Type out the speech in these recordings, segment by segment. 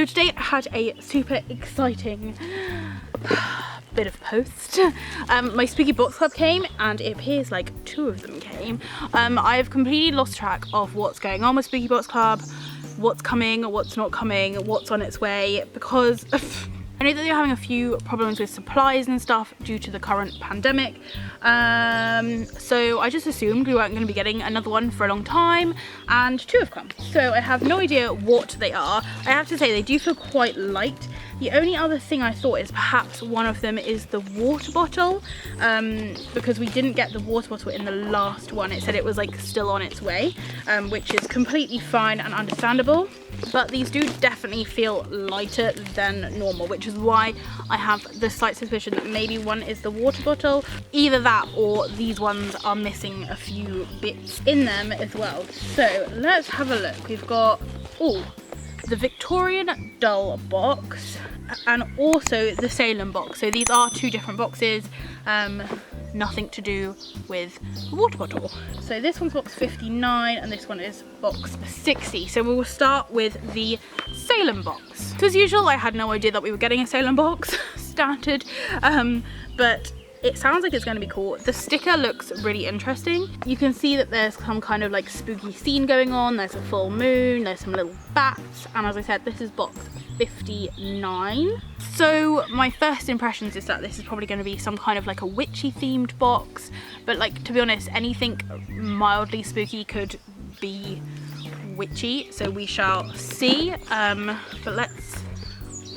So today I had a super exciting bit of post. My Spooky Box Club came, and it appears like 2 of them came. I've completely lost track of what's going on with Spooky Box Club, what's coming, what's not coming, what's on its way, because I know that they're having a few problems with supplies and stuff due to the current pandemic. So I just assumed we weren't going to be getting another one for a long time, and 2 have come. So I have no idea what they are. I have to say they do feel quite light. The only other thing I thought is perhaps one of them is the water bottle, because we didn't get the water bottle in the last one. It said it was like still on its way, which is completely fine and understandable. But these do definitely feel lighter than normal, which is why I have the slight suspicion that maybe one is the water bottle. Either that or these ones are missing a few bits in them as well. So let's have a look. We've got, the Victorian Doll box and also the Salem box. So these are 2 different boxes, nothing to do with the water bottle. So this one's box 59 and this one is box 60. So we will start with the Salem box. So as usual, I had no idea that we were getting a Salem box, standard, but it sounds like it's going to be cool. The sticker looks really interesting. You can see that there's some kind of like spooky scene going on. There's a full moon, there's some little bats, and as I said, this is box 59. So my first impressions is that this is probably going to be some kind of like a witchy themed box, but like, to be honest, anything mildly spooky could be witchy, so we shall see. But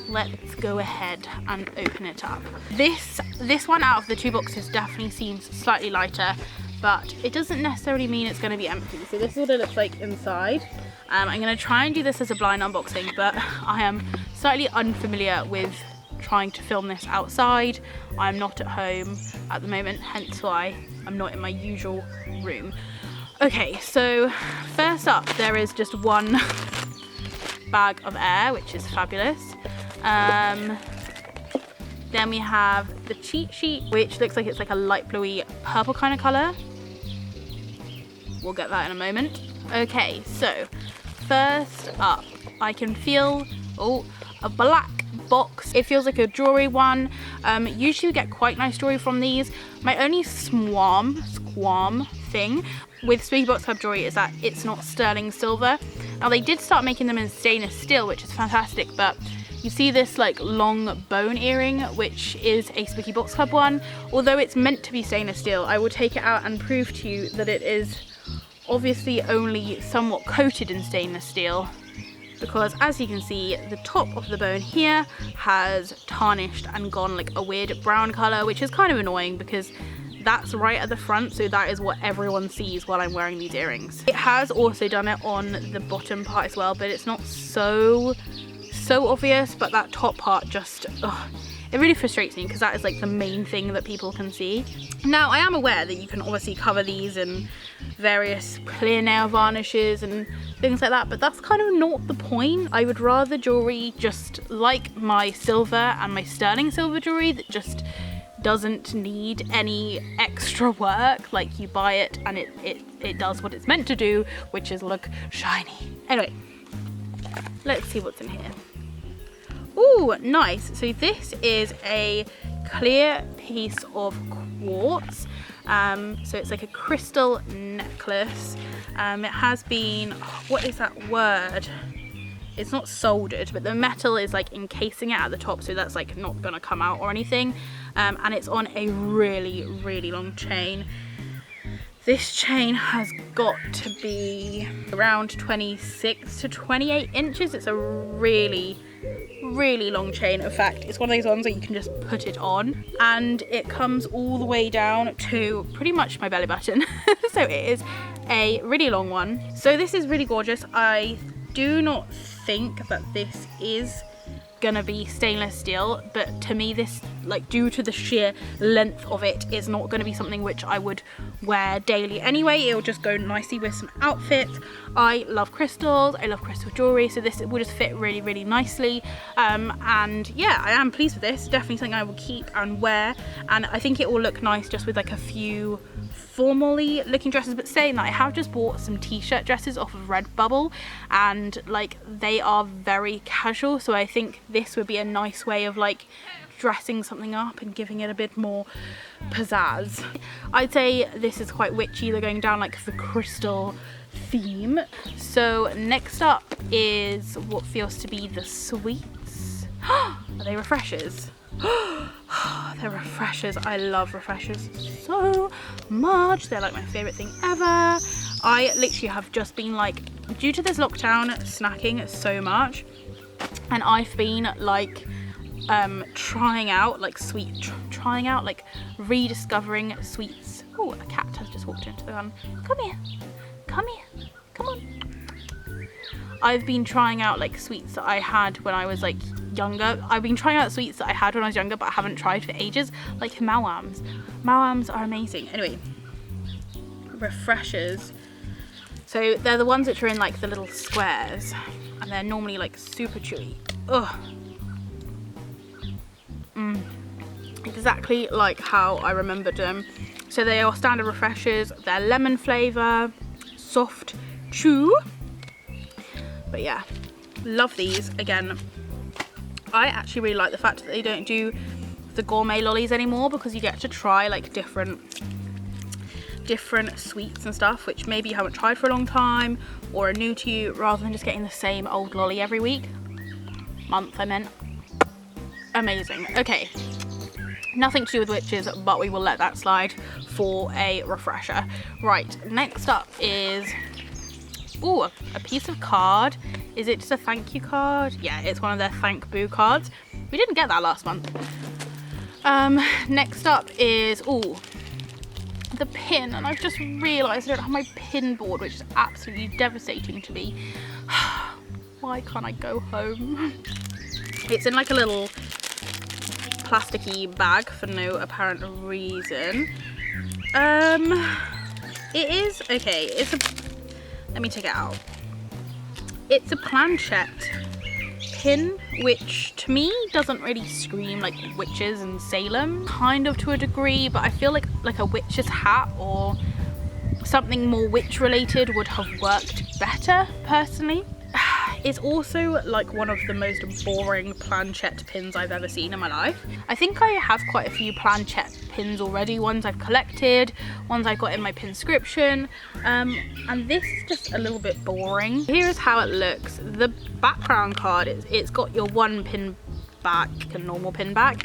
let's go ahead and open it up. This one out of the 2 boxes definitely seems slightly lighter, but it doesn't necessarily mean it's going to be empty. So this is what it looks like inside. I'm going to try and do this as a blind unboxing, but I am slightly unfamiliar with trying to film this outside. I'm not at home at the moment, hence why I'm not in my usual room. Okay, so first up there is just one bag of air, which is fabulous. Then we have the cheat sheet, which looks like it's like a light bluey purple kind of colour. We'll get that in a moment. Okay, so first up, I can feel, a black box. It feels like a jewellery one. Usually we get quite nice jewellery from these. My only squam thing with Spooky Box Club jewellery is that it's not sterling silver. Now they did start making them in stainless steel, which is fantastic, but you see this like long bone earring, which is a Spooky Box Club one. Although it's meant to be stainless steel, I will take it out and prove to you that it is obviously only somewhat coated in stainless steel, because as you can see, the top of the bone here has tarnished and gone like a weird brown colour, which is kind of annoying because that's right at the front, so that is what everyone sees while I'm wearing these earrings. It has also done it on the bottom part as well, but it's not so obvious, but that top part just, it really frustrates me because that is like the main thing that people can see. Now I am aware that you can obviously cover these in various clear nail varnishes and things like that, but that's kind of not the point. I would rather jewellery just like my silver and my sterling silver jewellery that just doesn't need any extra work. Like, you buy it and it does what it's meant to do, which is look shiny. Anyway, let's see what's in here. Ooh, nice. So this is a clear piece of quartz. So it's like a crystal necklace. It has been, what is that word? It's not soldered, but the metal is like encasing it at the top, so that's like not gonna come out or anything. And it's on a really, really long chain. This chain has got to be around 26 to 28 inches. It's a really, really long chain. In fact, it's one of those ones that you can just put it on, and it comes all the way down to pretty much my belly button. So it is a really long one. So this is really gorgeous. I do not think that this is gonna be stainless steel, but to me this, like, due to the sheer length of it, is not gonna be something which I would wear daily anyway. It'll just go nicely with some outfits. I love crystals, I love crystal jewelry, so this will just fit really, really nicely. And yeah, I am pleased with this. Definitely something I will keep and wear, and I think it will look nice just with like a few formally looking dresses. But saying that, I have just bought some t-shirt dresses off of Redbubble, and like they are very casual, so I think this would be a nice way of like dressing something up and giving it a bit more pizzazz. I'd say this is quite witchy. They're going down like the crystal theme. So next up is what feels to be the sweets. Are they refreshers? They're refreshers. I love refreshers so much. They're like my favorite thing ever. I literally have just been like, due to this lockdown, snacking so much, and I've been like trying out like rediscovering sweets. Oh, a cat has just walked into the garden. Come here, come here, come on. I've been trying out like sweets that I had when I was like younger. I've been trying out sweets that I had when I was younger but I haven't tried for ages, like Mawams. Mawams are amazing. Anyway, refreshers. So they're the ones which are in like the little squares, and they're normally like super chewy. Ugh. Exactly like how I remembered them. So they are standard refreshers. They're lemon flavour, soft chew. But yeah, love these. Again, I actually really like the fact that they don't do the gourmet lollies anymore, because you get to try like different sweets and stuff which maybe you haven't tried for a long time or are new to you, rather than just getting the same old lolly every month I meant. Amazing. Okay, nothing to do with witches, but we will let that slide for a refresher. Right, next up is a piece of card. Is it just a thank you card? Yeah, it's one of their thank boo cards. We didn't get that last month. Next up is the pin, and I've just realised I don't have my pin board, which is absolutely devastating to me. Why can't I go home? It's in like a little plasticky bag for no apparent reason. It is okay. Let me take it out. It's a planchette pin, which to me doesn't really scream like witches and Salem, kind of to a degree, but I feel like a witch's hat or something more witch related would have worked better personally. It's also like one of the most boring planchette pins I've ever seen in my life. I think I have quite a few planchette pins already, ones I've collected, ones I got in my pinscription, and this is just a little bit boring. Here's how it looks. The background card, it's got your one pin back, a normal pin back,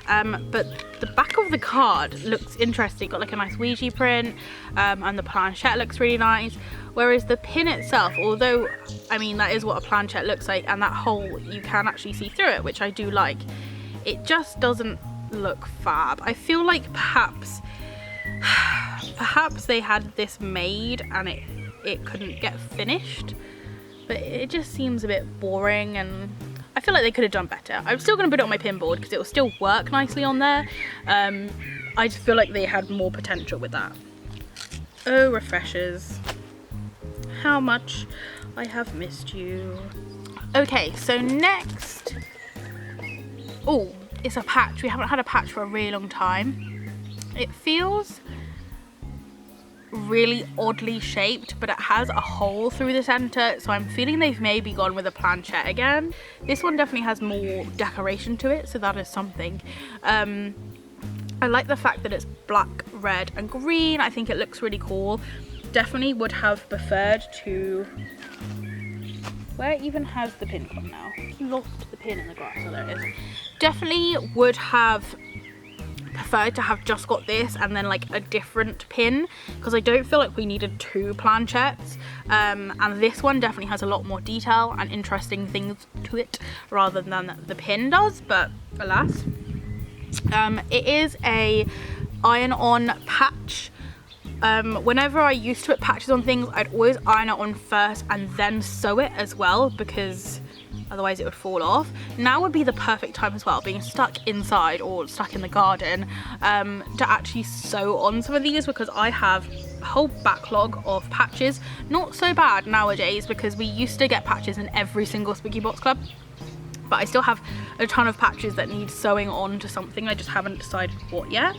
but the back of the card looks interesting. Got like a nice Ouija print, and the planchette looks really nice. Whereas the pin itself, although, I mean, that is what a planchette looks like, and that hole, you can actually see through it, which I do like, it just doesn't look fab. I feel like perhaps they had this made and it couldn't get finished, but it just seems a bit boring, and I feel like they could have done better. I'm still going to put it on my pin board because it will still work nicely on there. I just feel like they had more potential with that. Oh, refreshers. How much I have missed you. Okay, so next, it's a patch. We haven't had a patch for a really long time. It feels really oddly shaped, but it has a hole through the center, so I'm feeling they've maybe gone with a planchette again. This one definitely has more decoration to it, so that is something. I like the fact that it's black, red and green. I think it looks really cool. Definitely would have preferred to, where it even has the pin from now, lost the pin in the grass. Oh, there it is. Definitely would have preferred to have just got this and then like a different pin, because I don't feel like we needed two planchettes, and this one definitely has a lot more detail and interesting things to it rather than the pin does, but alas. It is a iron-on patch. Whenever I used to put patches on things, I'd always iron it on first and then sew it as well, because otherwise it would fall off. Now would be the perfect time as well, being stuck inside or stuck in the garden, to actually sew on some of these, because I have a whole backlog of patches. Not so bad nowadays, because we used to get patches in every single Spooky Box Club, but I still have a ton of patches that need sewing on to something. I just haven't decided what yet.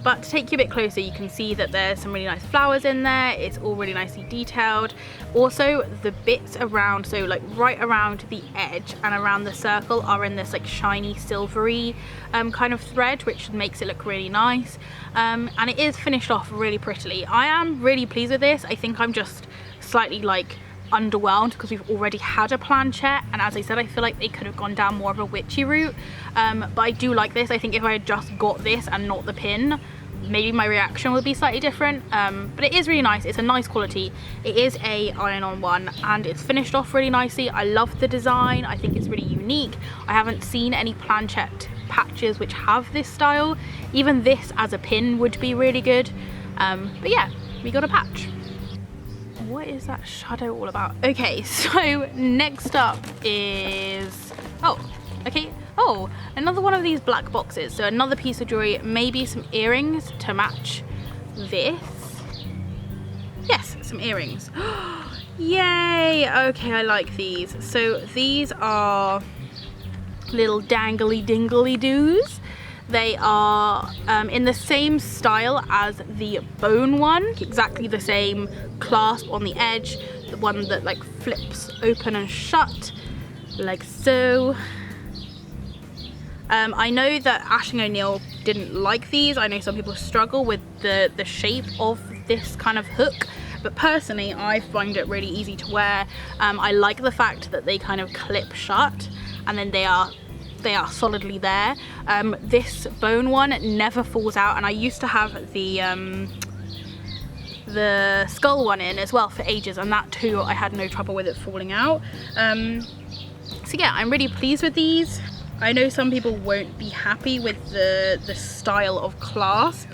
But to take you a bit closer, you can see that there's some really nice flowers in there. It's all really nicely detailed. Also, the bits around, so like right around the edge and around the circle, are in this like shiny silvery kind of thread, which makes it look really nice. And it is finished off really prettily. I am really pleased with this. I think I'm just slightly like underwhelmed because we've already had a planchette, and as I said, I feel like they could have gone down more of a witchy route, but I do like this. I think if I had just got this and not the pin, maybe my reaction would be slightly different, but it is really nice. It's a nice quality. It is a iron-on one, and it's finished off really nicely. I love the design. I think it's really unique. I haven't seen any planchette patches which have this style. Even this as a pin would be really good, but yeah, we got a patch. What is that shadow all about? Okay, so next up is, another one of these black boxes. So another piece of jewelry, maybe some earrings to match this. Yes, some earrings. Yay, okay, I like these. So these are little dangly dingly doos. They are in the same style as the bone one, exactly the same clasp on the edge, the one that like flips open and shut, like so. I know that Ashling O'Neill didn't like these. I know some people struggle with the shape of this kind of hook, but personally I find it really easy to wear. I like the fact that they kind of clip shut and then they are solidly there. This bone one never falls out, and I used to have the skull one in as well for ages, and that too I had no trouble with it falling out. So yeah, I'm really pleased with these. I know some people won't be happy with the style of clasp,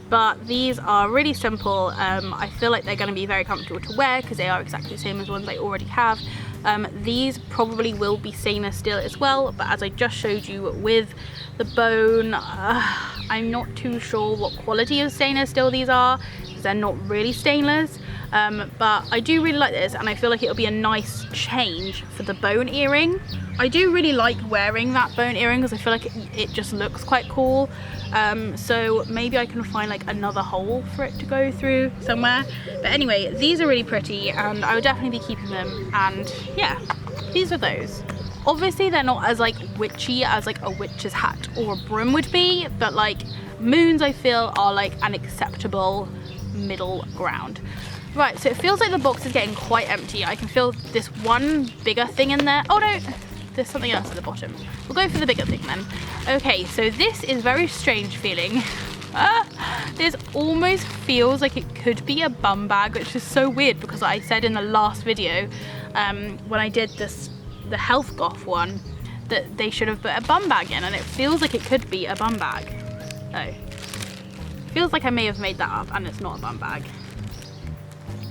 but these are really simple. I feel like they're going to be very comfortable to wear because they are exactly the same as ones I already have. These probably will be stainless steel as well, but as I just showed you with the bone, I'm not too sure what quality of stainless steel these are because they're not really stainless, but I do really like this, and I feel like it'll be a nice change for the bone earring. I do really like wearing that bone earring because I feel like it just looks quite cool. So maybe I can find like another hole for it to go through somewhere. But anyway, these are really pretty and I would definitely be keeping them, and yeah, these are those. Obviously they're not as like witchy as like a witch's hat or a broom would be, but like moons I feel are like an acceptable middle ground. Right, so it feels like the box is getting quite empty. I can feel this one bigger thing in there. Oh no, there's something else at the bottom. We'll go for the bigger thing then. Okay, so this is very strange feeling. This almost feels like it could be a bum bag, which is so weird because I said in the last video when I did the health goth one that they should have put a bum bag in, and it feels like it could be a bum bag. Oh, feels like I may have made that up and it's not a bum bag.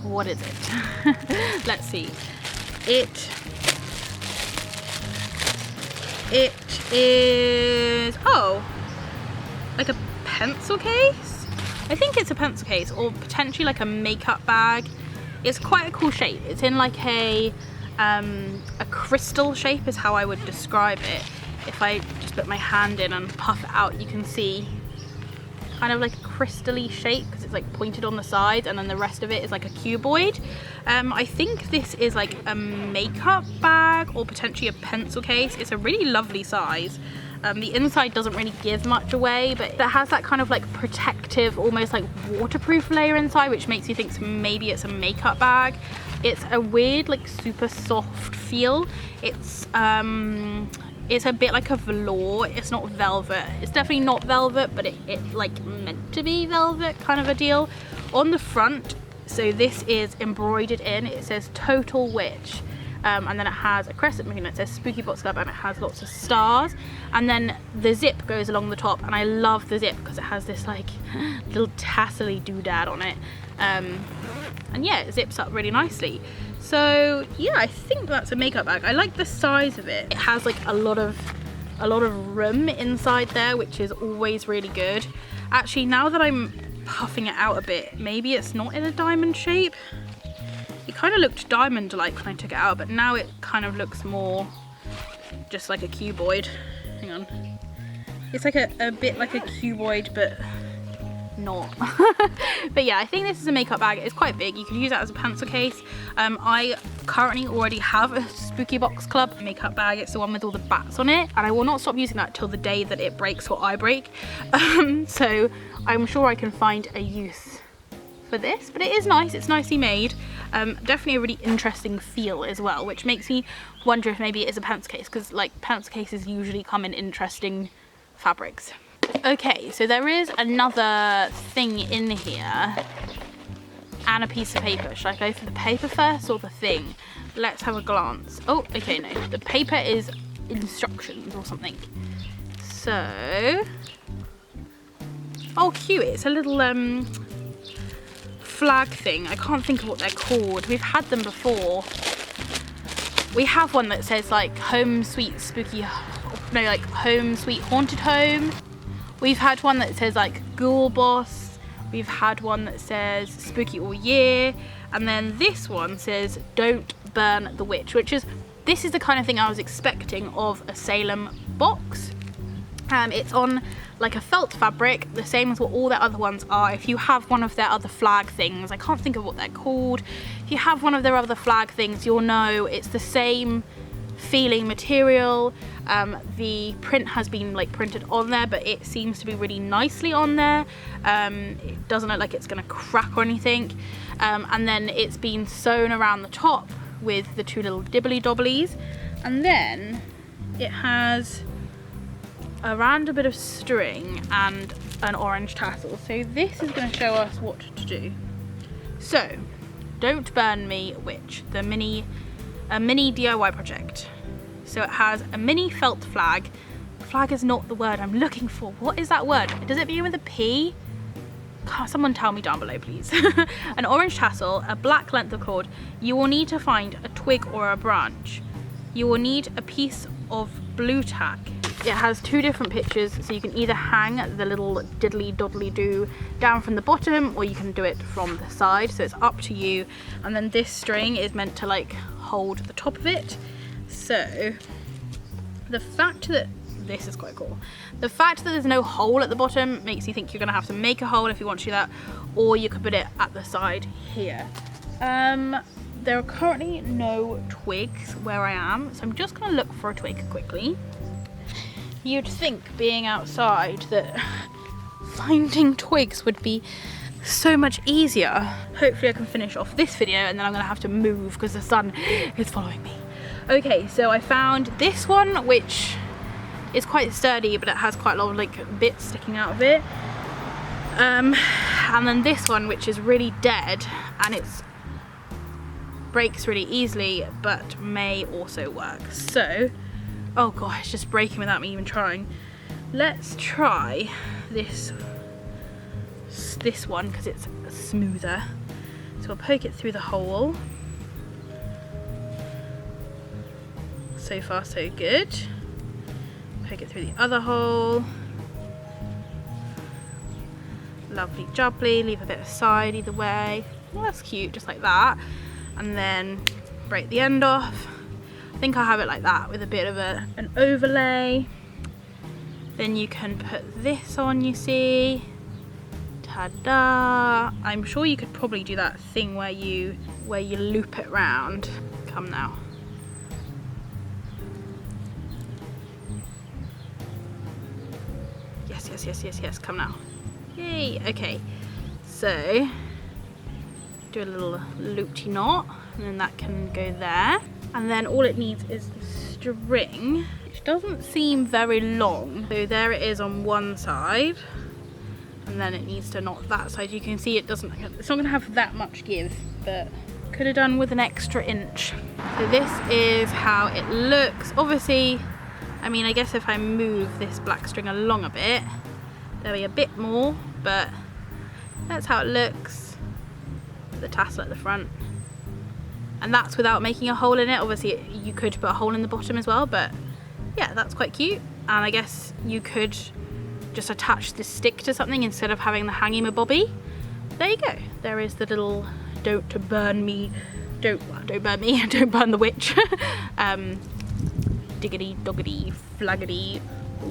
What is it? Let's see. It is, oh, like a pencil case? I think it's a pencil case, or potentially like a makeup bag. It's quite a cool shape. It's in like a crystal shape is how I would describe it. If I just put my hand in and puff it out, you can see kind of like a crystal-y shape because it's like pointed on the sides, and then the rest of it is like a cuboid. I think this is like a makeup bag or potentially a pencil case. It's a really lovely size. The inside doesn't really give much away, but it has that kind of like protective, almost like waterproof layer inside, which makes you think maybe it's a makeup bag. It's a weird like super soft feel. It's a bit like a velour. It's not velvet. It's definitely not velvet, but it's like meant to be velvet kind of a deal. On the front, so this is embroidered in, it says Total Witch. And then it has a crescent moon that says Spooky Box Club, and it has lots of stars. And then the zip goes along the top, and I love the zip because it has this like little tassely doodad on it. And yeah, it zips up really nicely. So yeah, I think that's a makeup bag. I like the size of it. It has like a lot of room inside there, which is always really good. Actually, now that I'm puffing it out a bit, maybe it's not in a diamond shape. It kind of looked diamond like when I took it out, but now it kind of looks more just like a cuboid. Hang on. It's like a bit like a cuboid, but not. But yeah, I think this is a makeup bag. It's quite big. You can use that as a pencil case. I currently already have a Spooky Box Club makeup bag. It's the one with all the bats on it, and I will not stop using that till the day that it breaks or I break. So I'm sure I can find a use for this, but it is nice. It's nicely made. Definitely a really interesting feel as well, which makes me wonder if maybe it is a pencil case, because like pencil cases usually come in interesting fabrics. Okay, so there is another thing in here and a piece of paper. Should I go for the paper first or the thing? Let's have a glance. Oh, okay, no, the paper is instructions or something. So, oh cute, it's a little flag thing. I can't think of what they're called. We've had them before. We have one that says like home sweet spooky, no, like home sweet haunted home. We've had one that says like Ghoul Boss. We've had one that says Spooky All Year. And then this one says Don't Burn the Witch, which is, this is the kind of thing I was expecting of a Salem box. It's on like a felt fabric, the same as what all their other ones are. If you have one of their other flag things, I can't think of what they're called. If you have one of their other flag things, you'll know it's the same feeling material. The print has been like printed on there, but it seems to be really nicely on there. It doesn't look like it's gonna crack or anything. And then it's been sewn around the top with the two little dibbly dobblies, and then it has a random bit of string and an orange tassel. So this is going to show us what to do. So, Don't Burn Me Witch, a mini DIY project. So it has a mini felt flag. Flag is not the word I'm looking for. What is that word? Does it begin with a P? Someone tell me down below, please. An orange tassel, a black length of cord. You will need to find a twig or a branch. You will need a piece of blue tack. It has two different pictures, so you can either hang the little diddly doddly do down from the bottom, or you can do it from the side, so it's up to you. And then this string is meant to like hold the top of it. So the fact that this is quite cool. The fact that there's no hole at the bottom makes you think you're gonna have to make a hole if you want to do that, or you could put it at the side here. There are currently no twigs where I am, so I'm just gonna look for a twig quickly. You'd think, being outside, that finding twigs would be so much easier. Hopefully I can finish off this video and then I'm gonna have to move because the sun is following me. Okay, so I found this one, which is quite sturdy, but it has quite a lot of like bits sticking out of it. And then this one, which is really dead, and it's breaks really easily, but may also work. So, oh god, it's just breaking without me even trying. Let's try this one because it's smoother. So I'll poke it through the hole. So far so good. Poke it through the other hole. Lovely jubbly, leave a bit aside either way. Well, that's cute, just like that. And then break the end off. I think I'll have it like that with a bit of an overlay. Then you can put this on, you see. Ta-da! I'm sure you could probably do that thing where you loop it round. Come now. Yes, come now. Yay, okay. So, do a little loopty knot, and then that can go there. And then all it needs is the string, which doesn't seem very long. So there it is on one side, and then it needs to knot that side. You can see it's not gonna have that much give, but could have done with an extra inch. So this is how it looks. Obviously, I mean, I guess if I move this black string along a bit, there'll be a bit more, but that's how it looks. The tassel at the front. and that's without making a hole in it. Obviously you could put a hole in the bottom as well, but yeah, that's quite cute. And I guess you could just attach the stick to something instead of having the hanging-a-bobby. There you go. There is the little don't burn me, don't burn me, don't burn the witch. Diggity doggity flaggity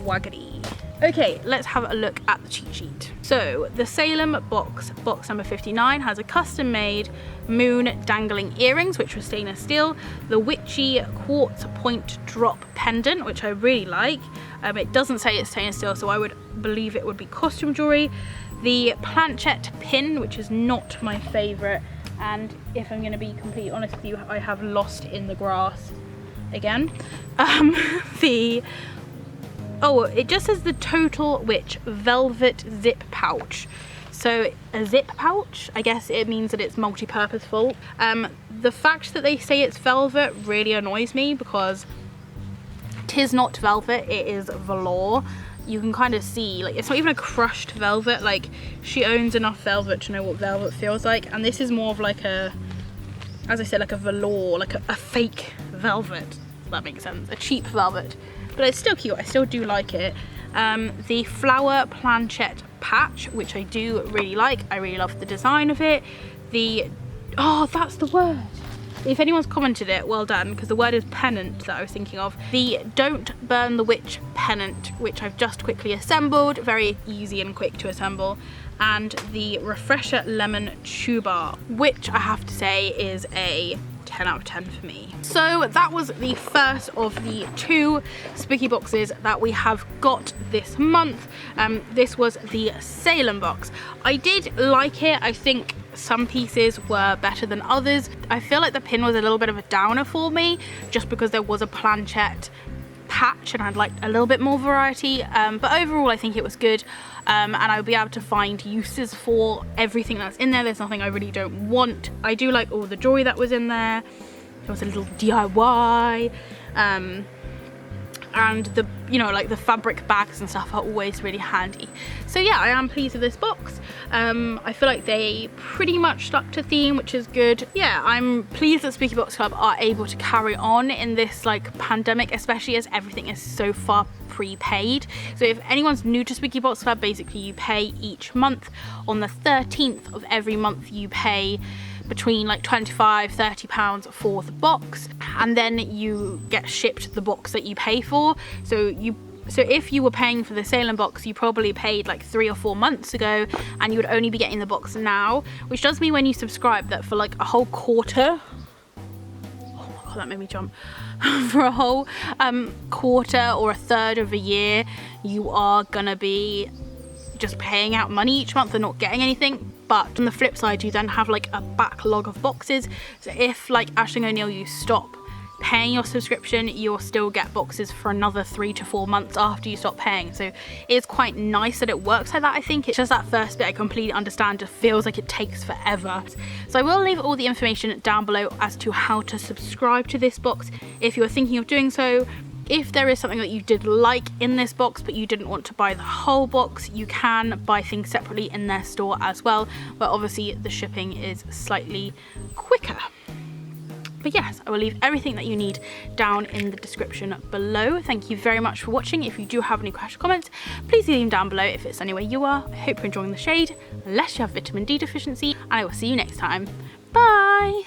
waggity. Okay, let's have a look at the cheat sheet. So the Salem box number 59 has a custom made moon dangling earrings, which were stainless steel, the witchy quartz point drop pendant, which I really like. It doesn't say it's stainless steel, so I would believe it would be costume jewelry, the planchette pin, which is not my favorite, and if I'm going to be completely honest with you, I have lost in the grass again. Oh, it just says the Total Witch velvet zip pouch. So a zip pouch, I guess it means that it's multi-purposeful. The fact that they say it's velvet really annoys me because 'tis not velvet, it is velour. You can kind of see, like, it's not even a crushed velvet. Like, she owns enough velvet to know what velvet feels like, and this is more of like a, as I said, like a velour, like a fake velvet, if that makes sense, a cheap velvet. But it's still cute, I still do like it. The flower planchette patch, which I do really like. I really love the design of it. Oh, that's the word. If anyone's commented it, well done, because the word is pennant that I was thinking of. The Don't Burn the Witch pennant, which I've just quickly assembled, very easy and quick to assemble. And the Refresher Lemon Chew Bar, which I have to say is a 10 out of 10 for me. So that was the first of the 2 spooky boxes that we have got this month. This was the Salem box. I did like it. I think some pieces were better than others. I feel like the pin was a little bit of a downer for me, just because there was a planchette patch and I'd like a little bit more variety, but overall I think it was good, and I'll be able to find uses for everything that's in there. There's nothing I really don't want. I do like all the jewelry that was in there. There was a little DIY, and the, you know, like the fabric bags and stuff are always really handy. So yeah, I am pleased with this box. I feel like they pretty much stuck to theme, which is good. Yeah, I'm pleased that Spooky Box Club are able to carry on in this like pandemic, especially as everything is so far prepaid. So if anyone's new to Spooky Box Club, basically you pay each month. On the 13th of every month you pay between like £25–30 for the box, and then you get shipped the box that you pay for. So if you were paying for the Salem box, you probably paid like 3 or 4 months ago, and you would only be getting the box now, which does mean when you subscribe that for like a whole quarter, oh my god, that made me jump, for a whole quarter or a third of a year, you are gonna be just paying out money each month and not getting anything. But on the flip side, you then have like a backlog of boxes. So if like Aisling O'Neill, you stop paying your subscription, you'll still get boxes for another 3 to 4 months after you stop paying. So it's quite nice that it works like that. I think it's just that first bit I completely understand, just feels like it takes forever. So I will leave all the information down below as to how to subscribe to this box if you're thinking of doing so. If there is something that you did like in this box but you didn't want to buy the whole box, you can buy things separately in their store as well, but obviously the shipping is slightly quicker. But yes, I will leave everything that you need down in the description below. Thank you very much for watching. If you do have any questions or comments, please leave them down below if it's anywhere you are. I hope you're enjoying the shade, unless you have vitamin D deficiency, and I will see you next time. Bye!